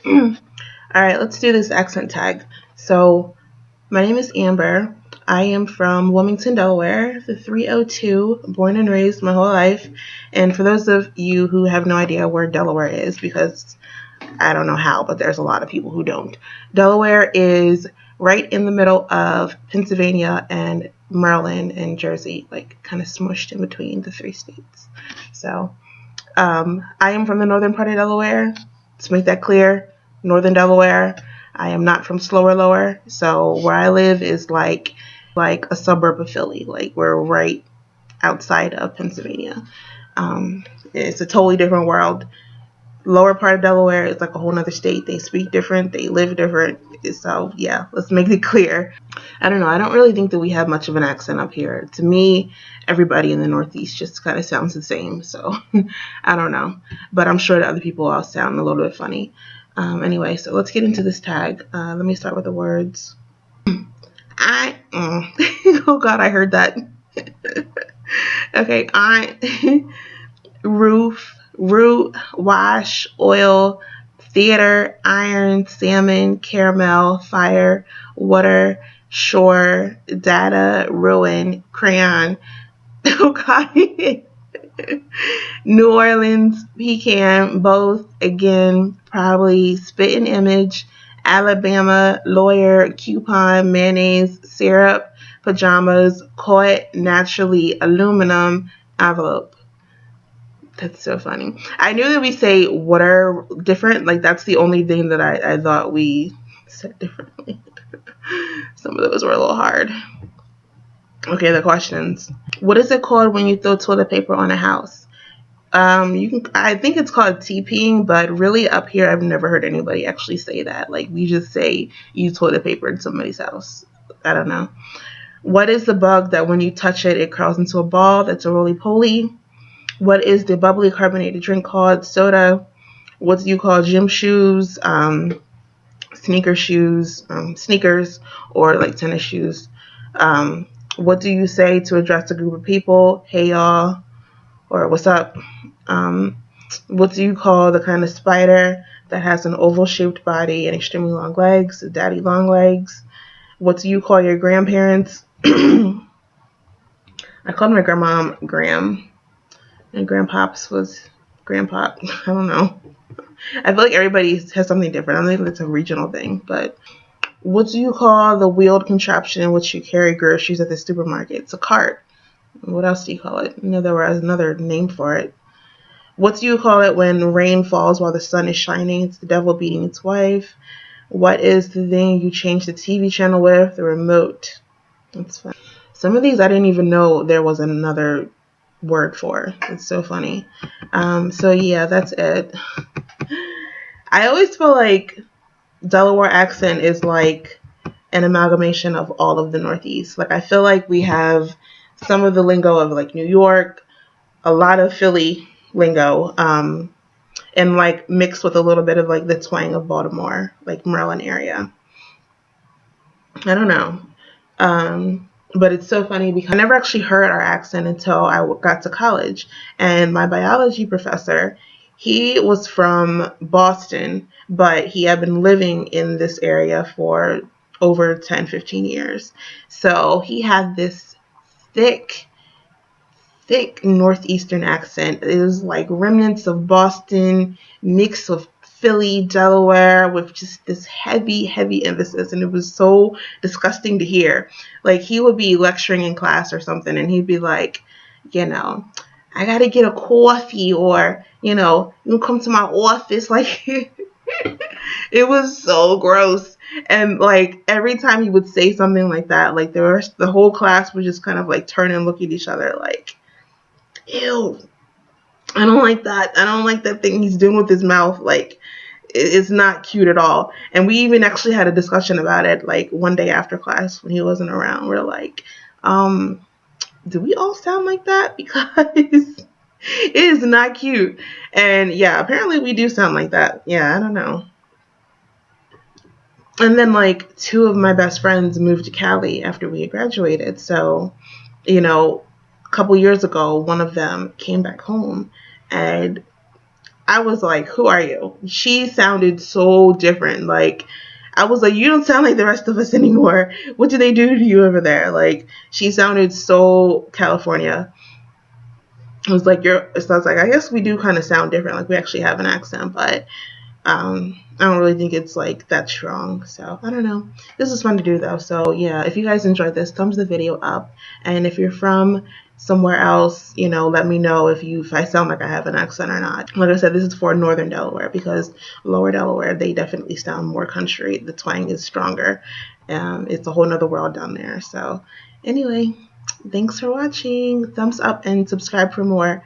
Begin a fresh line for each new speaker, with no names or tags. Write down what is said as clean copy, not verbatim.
All right, let's do this accent tag. So, my name is Amber. I am from Wilmington, Delaware, the 302, born and raised my whole life. And for those of you who have no idea where Delaware is, because I don't know how, but there's a lot of people who don't. Delaware is right in the middle of Pennsylvania and Maryland and Jersey, like kind of smushed in between the three states. So, I am from the northern part of Delaware. To make that clear, northern Delaware. I am not from slower lower. So where I live is like a suburb of Philly. Like we're right outside of Pennsylvania. It's a totally different world. Lower part of Delaware is like a whole nother state. They speak different. They live different. So yeah, let's make it clear. I don't know. I don't really think that we have much of an accent up here. To me, everybody in the Northeast just kind of sounds the same. So I don't know. But I'm sure that other people all sound a little bit funny. Anyway, so let's get into this tag. Let me start with the words. Oh God, I heard that. Okay, roof, root, wash, oil, theater, iron, salmon, caramel, fire, water, shore, data, ruin, crayon. Oh God. New Orleans, pecan, both, again, probably spit and image, Alabama, lawyer, coupon, mayonnaise, syrup, pajamas, caught, naturally, aluminum, envelope. That's so funny. I knew that we say water different. Like, that's the only thing that I thought we said differently. Some of those were a little hard. Okay, the questions. What is it called when you throw toilet paper on a house? I think it's called TPing, but really up here, I've never heard anybody actually say that. Like, we just say use toilet paper in somebody's house. I don't know. What is the bug that when you touch it, it curls into a ball? That's a roly-poly. What is the bubbly carbonated drink called? Soda. What do you call gym shoes? Sneakers, or like tennis shoes. What do you say to address a group of people? Hey, y'all, or what's up? What do you call the kind of spider that has an oval-shaped body and extremely long legs? Daddy long legs. What do you call your grandparents? I called my grandmom Gram, and grandpops was grandpop. I don't know. I feel like everybody has something different. I don't think it's a regional thing, but what do you call the wheeled contraption in which you carry groceries at the supermarket? It's a cart. What else do you call it? You know, there was another name for it. What do you call it when rain falls while the sun is shining? It's the devil beating its wife. What is the thing you change the TV channel with? The remote. That's fun. Some of these I didn't even know there was another word for. It's so funny. So yeah, that's it. I always feel like Delaware accent is like an amalgamation of all of the Northeast. Like, I feel like we have some of the lingo of like New York, a lot of Philly lingo, and like mixed with a little bit of like the twang of Baltimore, like Maryland area. I don't know. But it's so funny because I never actually heard our accent until I got to college. And my biology professor, he was from Boston, but he had been living in this area for over 10, 15 years. So he had this thick, thick northeastern accent. It was like remnants of Boston mixed with Philly, Delaware, with just this heavy, heavy emphasis. And it was so disgusting to hear. Like, he would be lecturing in class or something, and he'd be like, you know, I got to get a coffee, or, you know, you come to my office. Like, it was so gross. And like every time he would say something like that, like the whole class would just kind of like turn and look at each other like, ew, I don't like that. I don't like that thing he's doing with his mouth. Like, it's not cute at all. And we even actually had a discussion about it, like, one day after class when he wasn't around. We're like, do we all sound like that? Because it is not cute. And yeah, apparently we do sound like that. Yeah, I don't know. And then, like, two of my best friends moved to Cali after we had graduated. So, you know, a couple years ago, one of them came back home, and I was like, who are you? She sounded so different. Like, I was like, you don't sound like the rest of us anymore. What do they do to you over there? Like, she sounded so California. It was like, so I was like, I guess we do kind of sound different. Like, we actually have an accent, but I don't really think it's like that strong. So I don't know. This is fun to do though. So yeah, if you guys enjoyed this, thumbs the video up. And if you're from somewhere else, let me know if I sound like I have an accent or not. Like I said, this is for Northern Delaware, because Lower Delaware, they definitely sound more country. The twang is stronger. It's a whole nother world down there. So anyway, thanks for watching. Thumbs up and subscribe for more.